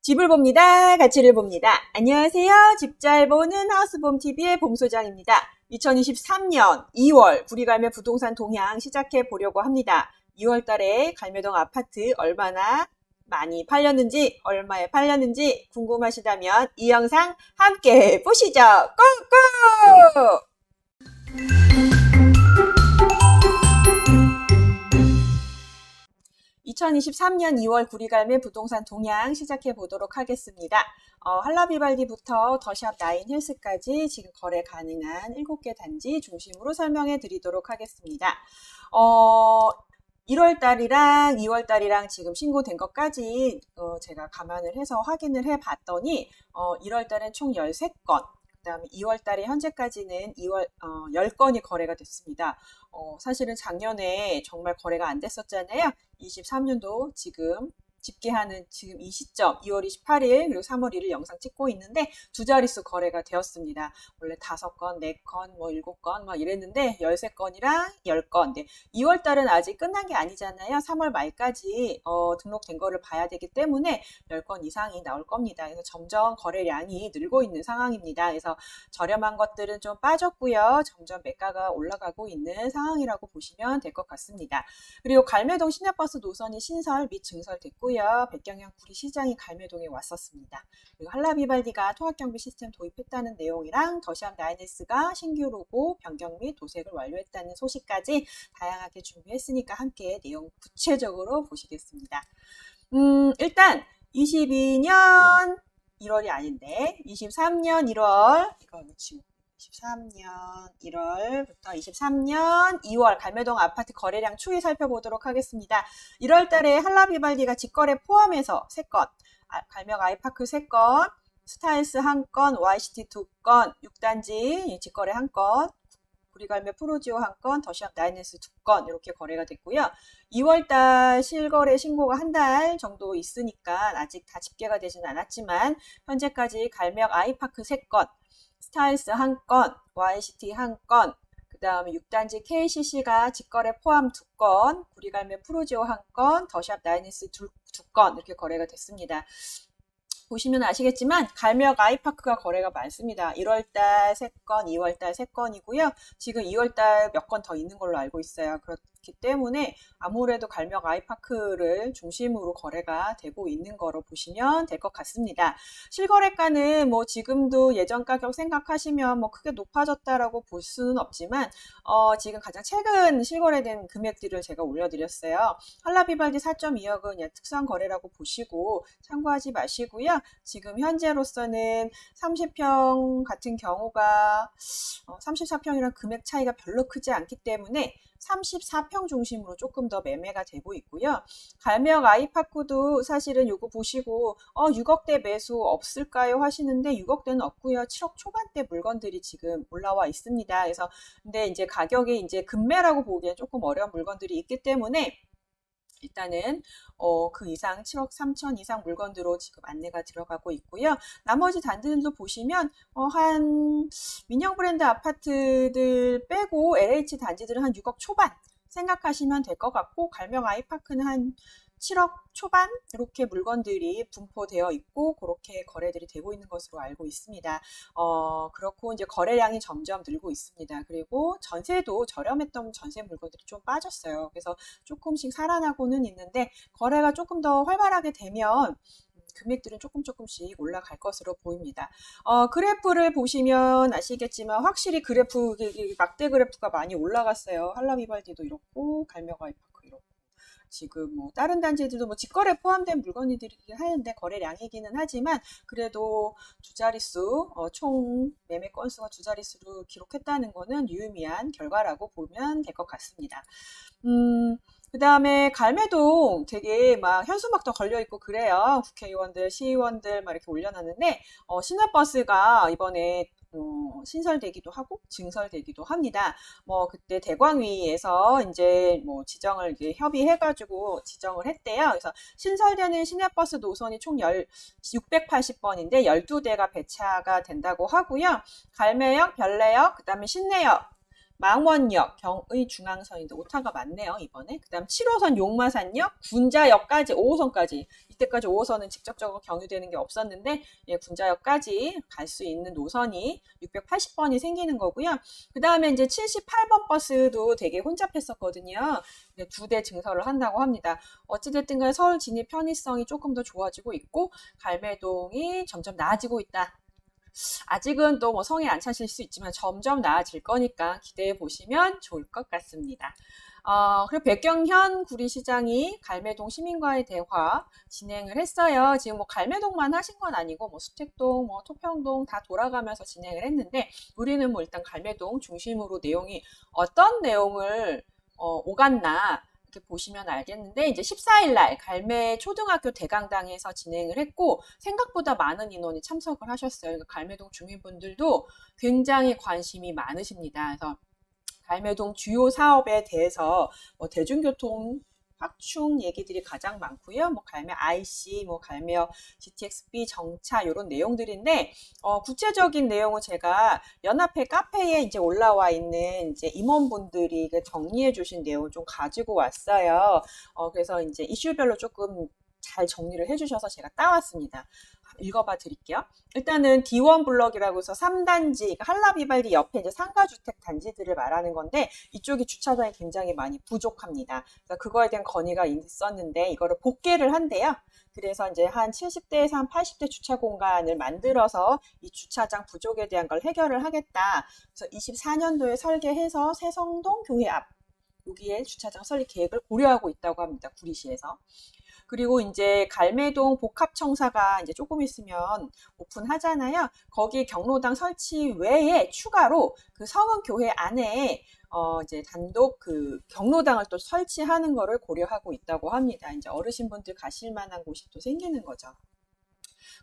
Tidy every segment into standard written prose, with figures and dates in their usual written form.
집을 봅니다. 가치를 봅니다. 안녕하세요. 집 잘 보는 하우스봄TV의 봄소장입니다. 2023년 2월 구리갈매 부동산 동향 시작해 보려고 합니다. 2월 달에 갈매동 아파트 얼마나 많이 팔렸는지, 얼마에 팔렸는지 궁금하시다면 이 영상 함께 보시죠. 꾹꾹! 2023년 2월 구리갈매 부동산 동향 시작해 보도록 하겠습니다. 할라비발디부터 더샵 나인 힐스까지 지금 거래 가능한 7개 단지 중심으로 설명해 드리도록 하겠습니다. 1월 달이랑 2월 달이랑 지금 신고된 것까지 제가 감안을 해서 확인을 해 봤더니 1월 달엔 총 13건, 그다음에 2월 달에 현재까지는 10건이 거래가 됐습니다. 사실은 작년에 정말 거래가 안 됐었잖아요. 23년도 지금 집계하는 지금 이 시점 2월 28일 그리고 3월 1일 영상 찍고 있는데 두 자릿수 거래가 되었습니다. 원래 5건, 4건, 7건 막 이랬는데 13건이랑 10건. 네. 2월 달은 아직 끝난 게 아니잖아요. 3월 말까지 등록된 거를 봐야 되기 때문에 10건 이상이 나올 겁니다. 그래서 점점 거래량이 늘고 있는 상황입니다. 그래서 저렴한 것들은 좀 빠졌고요. 점점 매가가 올라가고 있는 상황이라고 보시면 될 것 같습니다. 그리고 갈매동 시내버스 노선이 신설 및 증설됐고요. 백경현 구리시장이 갈매동에 왔었습니다. 그리고 할라비발디가 통합경비 시스템 도입했다는 내용이랑 더샵 나인스가 신규 로고 변경 및 도색을 완료했다는 소식까지 다양하게 준비했으니까 함께 내용 구체적으로 보시겠습니다. 일단 22년 1월이 아닌데 23년 1월 이거 지금 23년 1월부터 23년 2월 갈매동 아파트 거래량 추이 살펴보도록 하겠습니다. 1월 달에 할라비발디가 직거래 포함해서 3건, 갈명 아이파크 3건, 스타일스 1건, YCT 2건, 6단지 직거래 1건, 구리갈매 프로지오 1건, 더샵 나인스 2건 이렇게 거래가 됐고요. 2월달 실거래 신고가 한 달 정도 있으니까 아직 다 집계가 되지는 않았지만 현재까지 갈명 아이파크 3건, 스타일스 1건, YCT 1건, 그 다음에 6단지 KCC가 직거래 포함 2건, 구리갈매 프로지오 1건, 더샵 나인스 2건 이렇게 거래가 됐습니다. 보시면 아시겠지만 갈명 아이파크가 거래가 많습니다. 1월달 3건, 2월달 3건이고요. 지금 2월달 몇 건 더 있는 걸로 알고 있어요. 그렇기 때문에 아무래도 갈명 아이파크를 중심으로 거래가 되고 있는 거로 보시면 될 것 같습니다. 실거래가는 뭐 지금도 예전 가격 생각하시면 뭐 크게 높아졌다라고 볼 수는 없지만 지금 가장 최근 실거래된 금액들을 제가 올려드렸어요. 할라비발디 4.2억은 특수한 거래라고 보시고 참고하지 마시고요. 지금 현재로서는 30평 같은 경우가 34평이랑 금액 차이가 별로 크지 않기 때문에 34평 중심으로 조금 더 매매가 되고 있고요. 갈명 아이파크도 사실은 요거 보시고 6억대 매수 없을까요 하시는데 6억대는 없고요. 7억 초반대 물건들이 지금 올라와 있습니다. 그래서 근데 이제 가격이 이제 급매라고 보기엔 조금 어려운 물건들이 있기 때문에 일단은 그 이상 7억 3천 이상 물건으로 지금 안내가 들어가고 있고요. 나머지 단지들도 보시면 한 민영 브랜드 아파트들 빼고 LH 단지들은 한 6억 초반 생각하시면 될 것 같고 갈명 아이파크는 한 7억 초반 이렇게 물건들이 분포되어 있고 그렇게 거래들이 되고 있는 것으로 알고 있습니다. 그렇고 이제 거래량이 점점 늘고 있습니다. 그리고 전세도 저렴했던 전세 물건들이 좀 빠졌어요. 그래서 조금씩 살아나고는 있는데 거래가 조금 더 활발하게 되면 금액들은 조금씩 올라갈 것으로 보입니다. 그래프를 보시면 아시겠지만 확실히 그래프, 막대 그래프가 많이 올라갔어요. 할라비발디도 이렇고 갈명 아이파크 이렇고. 지금 뭐 다른 단지들도 뭐 직거래 포함된 물건이긴 하는데 거래량이기는 하지만 그래도 두 자릿수 총 매매 건수가 두 자릿수로 기록했다는 거는 유의미한 결과라고 보면 될 것 같습니다. 그 다음에 갈매동 되게 막 현수막도 걸려있고 그래요. 국회의원들, 시의원들 막 이렇게 올려놨는데, 시내버스가 이번에 신설되기도 하고 증설되기도 합니다. 뭐 그때 대광위에서 이제 뭐 지정을 이제 협의해가지고 지정을 했대요. 그래서 신설되는 시내버스 노선이 총 680번인데 12대가 배차가 된다고 하고요. 갈매역, 별내역, 그 다음에 신내역 망원역, 경의 중앙선인데 오타가 많네요, 이번에. 그 다음 7호선 용마산역, 군자역까지, 5호선까지. 이때까지 5호선은 직접적으로 경유되는 게 없었는데, 예, 군자역까지 갈 수 있는 노선이 680번이 생기는 거고요. 그 다음에 이제 78번 버스도 되게 혼잡했었거든요. 2대 증설을 한다고 합니다. 어찌됐든 간에 서울 진입 편의성이 조금 더 좋아지고 있고, 갈매동이 점점 나아지고 있다. 아직은 또 뭐 성에 안 차실 수 있지만 점점 나아질 거니까 기대해 보시면 좋을 것 같습니다. 그리고 백경현 구리시장이 갈매동 시민과의 대화 진행을 했어요. 지금 뭐 갈매동만 하신 건 아니고 뭐 수택동, 뭐 토평동 다 돌아가면서 진행을 했는데 우리는 뭐 일단 갈매동 중심으로 내용이 어떤 내용을 오갔나 이렇게 보시면 알겠는데 이제 14일 날 갈매 초등학교 대강당에서 진행을 했고 생각보다 많은 인원이 참석을 하셨어요. 그러니까 갈매동 주민분들도 굉장히 관심이 많으십니다. 그래서 갈매동 주요 사업에 대해서 뭐 대중교통 확충 얘기들이 가장 많고요. 뭐 갈매 IC, 뭐 갈매역 GTX-B 정차 이런 내용들인데 구체적인 내용은 제가 연합회 카페에 이제 올라와 있는 이제 임원분들이 정리해 주신 내용을 좀 가지고 왔어요. 그래서 이제 이슈별로 조금 잘 정리를 해주셔서 제가 따왔습니다. 읽어봐 드릴게요. 일단은 D1 블럭이라고 해서 3단지, 한라비발디 옆에 이제 상가주택 단지들을 말하는 건데 이쪽이 주차장이 굉장히 많이 부족합니다. 그래서 그거에 대한 건의가 있었는데 이거를 복개를 한대요. 그래서 이제 한 70대에서 한 80대 주차 공간을 만들어서 이 주차장 부족에 대한 걸 해결을 하겠다. 그래서 24년도에 설계해서 세성동 교회 앞 여기에 주차장 설립 계획을 고려하고 있다고 합니다. 구리시에서. 그리고 이제 갈매동 복합청사가 이제 조금 있으면 오픈하잖아요. 거기 경로당 설치 외에 추가로 그 성은교회 안에 이제 단독 그 경로당을 또 설치하는 거를 고려하고 있다고 합니다. 이제 어르신분들 가실 만한 곳이 또 생기는 거죠.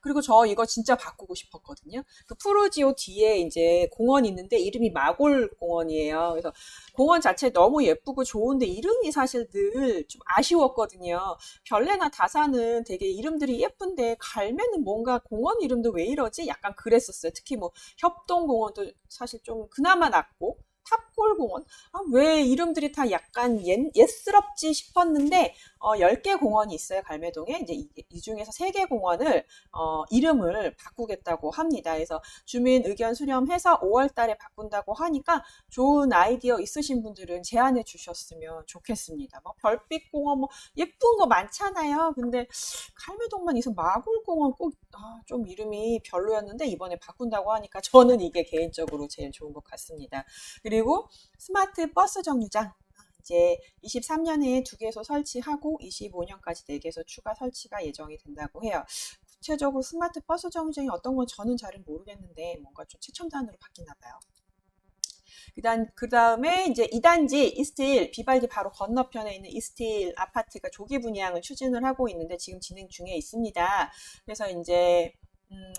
그리고 저 이거 진짜 바꾸고 싶었거든요. 그 푸르지오 뒤에 이제 공원이 있는데 이름이 마골 공원이에요. 그래서 공원 자체 너무 예쁘고 좋은데 이름이 사실 늘 좀 아쉬웠거든요. 별내나 다산은 되게 이름들이 예쁜데 갈매는 뭔가 공원 이름도 왜 이러지? 약간 그랬었어요. 특히 뭐 협동공원도 사실 좀 그나마 낫고 탑골공원? 왜 이름들이 다 약간 옛스럽지 싶었는데 10개 공원이 있어요. 갈매동에. 이제 이 중에서 3개 공원을 이름을 바꾸겠다고 합니다. 그래서 주민 의견 수렴해서 5월 달에 바꾼다고 하니까 좋은 아이디어 있으신 분들은 제안해 주셨으면 좋겠습니다. 뭐 별빛 공원 뭐 예쁜 거 많잖아요. 근데 갈매동만 있으면 마골공원 꼭 좀 이름이 별로였는데 이번에 바꾼다고 하니까 저는 이게 개인적으로 제일 좋은 것 같습니다. 그리고 스마트 버스 정류장 이제 23년에 2개소 설치하고 25년까지 4개소 추가 설치가 예정이 된다고 해요. 구체적으로 스마트 버스 정류장이 어떤 건 저는 잘은 모르겠는데 뭔가 좀 최첨단으로 바뀌나 봐요. 그 다음에 이제 2단지 이스트힐 비발디 바로 건너편에 있는 이스트힐 아파트가 조기 분양을 추진을 하고 있는데 지금 진행 중에 있습니다. 그래서 이제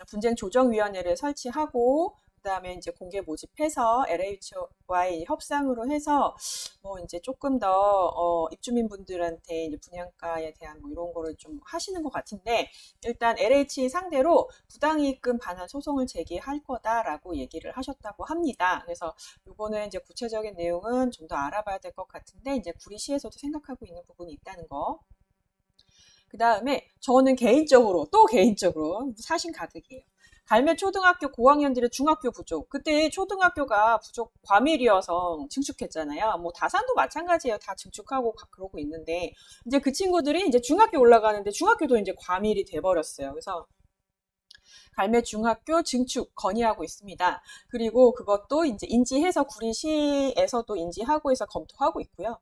분쟁 조정위원회를 설치하고 그다음에 이제 공개 모집해서 LH와의 협상으로 해서 뭐 이제 조금 더 입주민분들한테 이제 분양가에 대한 뭐 이런 거를 좀 하시는 것 같은데 일단 LH 상대로 부당이익금 반환 소송을 제기할 거다라고 얘기를 하셨다고 합니다. 그래서 요거는 이제 구체적인 내용은 좀 더 알아봐야 될 것 같은데 이제 구리시에서도 생각하고 있는 부분이 있다는 거. 그 다음에 저는 개인적으로 사심 가득이에요. 갈매 초등학교 고학년들의 중학교 부족. 그때 초등학교가 부족 과밀이어서 증축했잖아요. 뭐 다산도 마찬가지예요. 다 증축하고 그러고 있는데 이제 그 친구들이 이제 중학교 올라가는데 중학교도 이제 과밀이 돼버렸어요. 그래서 갈매 중학교 증축 건의하고 있습니다. 그리고 그것도 이제 인지해서 구리시에서도 인지하고 해서 검토하고 있고요.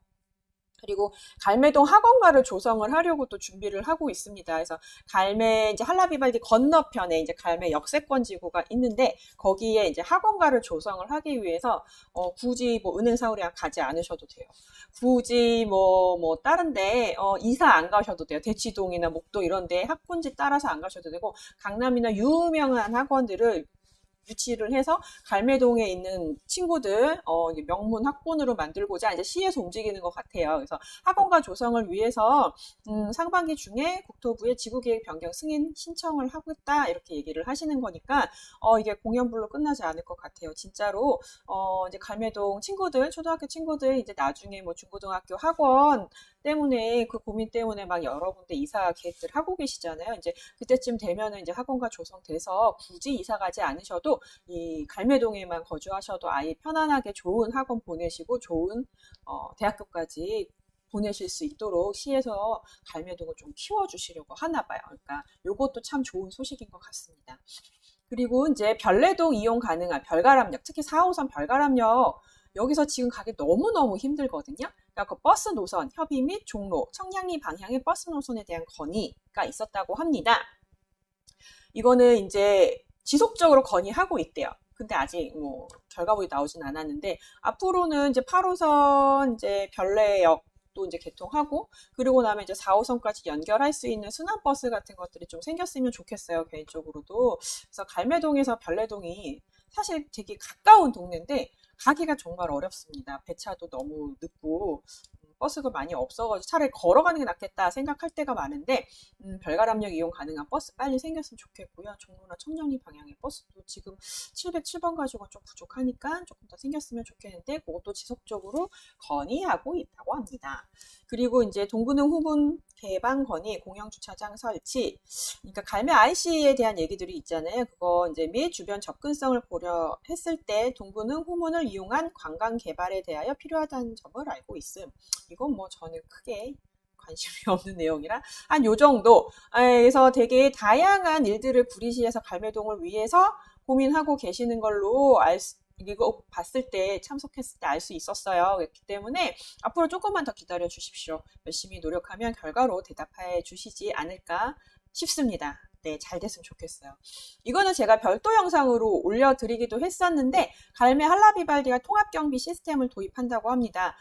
그리고 갈매동 학원가를 조성을 하려고 또 준비를 하고 있습니다. 그래서 갈매 이제 한라비발디 건너편에 이제 갈매 역세권 지구가 있는데 거기에 이제 학원가를 조성을 하기 위해서 굳이 뭐 은행사거리 가지 않으셔도 돼요. 굳이 뭐 다른데 이사 안 가셔도 돼요. 대치동이나 목동 이런데 학군지 따라서 안 가셔도 되고 강남이나 유명한 학원들을 유치를 해서 갈매동에 있는 친구들 이제 명문 학군으로 만들고자 이제 시에서 움직이는 것 같아요. 그래서 학원과 조성을 위해서 상반기 중에 국토부에 지구계획 변경 승인 신청을 하겠다 이렇게 얘기를 하시는 거니까 이게 공연불로 끝나지 않을 것 같아요. 진짜로 이제 갈매동 친구들, 초등학교 친구들 이제 나중에 뭐 중고등학교 학원 때문에 그 고민 때문에 막 여러 군데 이사 계획들 하고 계시잖아요. 이제 그때쯤 되면은 이제 학원과 조성돼서 굳이 이사 가지 않으셔도 이 갈매동에만 거주하셔도 아이 편안하게 좋은 학원 보내시고 좋은 대학교까지 보내실 수 있도록 시에서 갈매동을 좀 키워주시려고 하나 봐요. 그러니까 요것도 참 좋은 소식인 것 같습니다. 그리고 이제 별내동 이용 가능한 별가람역, 특히 4호선 별가람역 여기서 지금 가기 너무너무 힘들거든요. 그러니까 그 버스 노선 협의 및 종로, 청량리 방향의 버스 노선에 대한 건의가 있었다고 합니다. 이거는 이제 지속적으로 건의하고 있대요. 근데 아직 뭐 결과물이 나오진 않았는데 앞으로는 이제 8호선 이제 별내역 또 이제 개통하고 그리고 나면 이제 4호선까지 연결할 수 있는 순환버스 같은 것들이 좀 생겼으면 좋겠어요. 개인적으로도. 그래서 갈매동에서 별내동이 사실 되게 가까운 동네인데 가기가 정말 어렵습니다. 배차도 너무 늦고 버스가 많이 없어가지고 차라리 걸어가는 게 낫겠다 생각할 때가 많은데 별가람역 이용 가능한 버스 빨리 생겼으면 좋겠고요. 종로나 청량리 방향의 버스도 지금 707번 가지고 좀 부족하니까 조금 더 생겼으면 좋겠는데 그것도 지속적으로 건의하고 있다고 합니다. 그리고 이제 동구릉 후문 개방 건의, 공영주차장 설치. 그러니까 갈매 IC에 대한 얘기들이 있잖아요. 그거 이제 및 주변 접근성을 고려했을 때 동구릉 후문을 이용한 관광 개발에 대하여 필요하다는 점을 알고 있음. 이건 뭐 저는 크게 관심이 없는 내용이라 한 요 정도. 그래서 되게 다양한 일들을 구리시에서 갈매동을 위해서 고민하고 계시는 걸로 이거 봤을 때 참석했을 때 알 수 있었어요. 그렇기 때문에 앞으로 조금만 더 기다려 주십시오. 열심히 노력하면 결과로 대답해 주시지 않을까 싶습니다. 네, 잘 됐으면 좋겠어요. 이거는 제가 별도 영상으로 올려드리기도 했었는데 갈매 한라비발디가 통합경비 시스템을 도입한다고 합니다.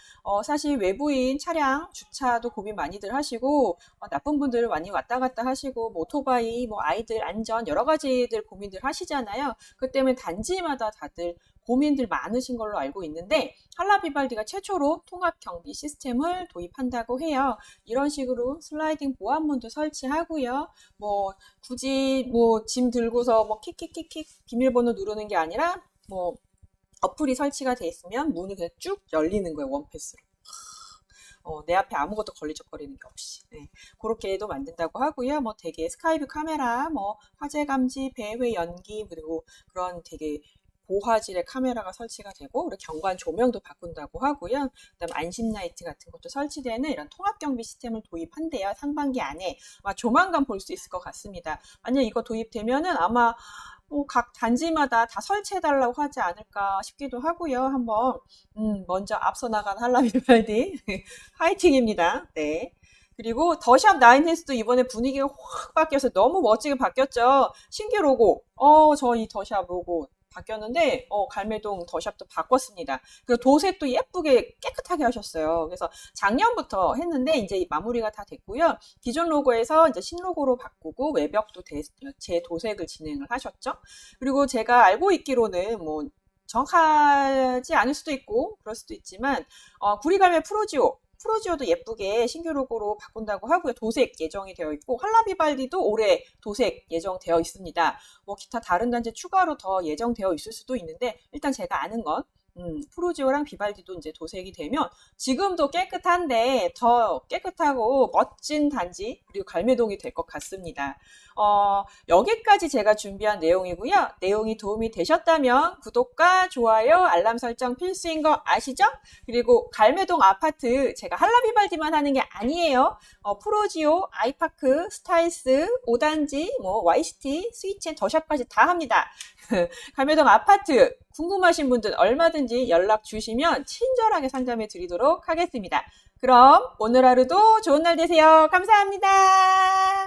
사실 외부인 차량 주차도 고민 많이들 하시고 나쁜 분들 많이 왔다 갔다 하시고 뭐 오토바이, 뭐 아이들 안전 여러 가지들 고민들 하시잖아요. 그 때문에 단지마다 다들 고민들 많으신 걸로 알고 있는데 한라비발디가 최초로 통합경비 시스템을 도입한다고 해요. 이런 식으로 슬라이딩 보안문도 설치하고요. 뭐 굳이 뭐 짐 들고서 뭐 킥킥킥킥 비밀번호 누르는 게 아니라 뭐 어플이 설치가 돼 있으면 문이 그냥 쭉 열리는 거예요. 원패스로. 내 앞에 아무것도 걸리적거리는 게 없이. 네. 그렇게도 만든다고 하고요. 뭐 되게 스카이뷰 카메라, 뭐 화재 감지, 배회 연기, 그리고 그런 되게 고화질의 카메라가 설치가 되고 그리고 경관 조명도 바꾼다고 하고요. 그다음 안심 라이트 같은 것도 설치되는 이런 통합 경비 시스템을 도입한대요. 상반기 안에 아마 조만간 볼 수 있을 것 같습니다. 만약 이거 도입되면은 아마 각 단지마다 다 설치해달라고 하지 않을까 싶기도 하고요. 한번 먼저 앞서 나간 한라비발디 화이팅입니다. 네. 그리고 더샵 9헬스도 이번에 분위기가 확 바뀌어서 너무 멋지게 바뀌었죠. 신규 로고. 저 이 더샵 로고 바뀌었는데 갈매동 더샵도 바꿨습니다. 그리고 도색도 예쁘게 깨끗하게 하셨어요. 그래서 작년부터 했는데 이제 마무리가 다 됐고요. 기존 로고에서 이제 신로고로 바꾸고 외벽도 재도색을 진행을 하셨죠. 그리고 제가 알고 있기로는 뭐 정확하지 않을 수도 있고 그럴 수도 있지만 구리갈매 프로지오도 예쁘게 신규 로고로 바꾼다고 하고요. 도색 예정이 되어 있고 한라비발디도 올해 도색 예정되어 있습니다. 뭐 기타 다른 단지 추가로 더 예정되어 있을 수도 있는데 일단 제가 아는 건 프로지오랑 비발디도 이제 도색이 되면 지금도 깨끗한데 더 깨끗하고 멋진 단지 그리고 갈매동이 될 것 같습니다. 여기까지 제가 준비한 내용이고요. 내용이 도움이 되셨다면 구독과 좋아요, 알람 설정 필수인 거 아시죠? 그리고 갈매동 아파트 제가 한라비발디만 하는 게 아니에요. 프로지오, 아이파크, 스타일스, 5단지, 뭐 YCT, 스위첸, 더샵까지 다 합니다. 갈매동 아파트 궁금하신 분들 얼마든지 연락 주시면 친절하게 상담해 드리도록 하겠습니다. 그럼 오늘 하루도 좋은 날 되세요. 감사합니다.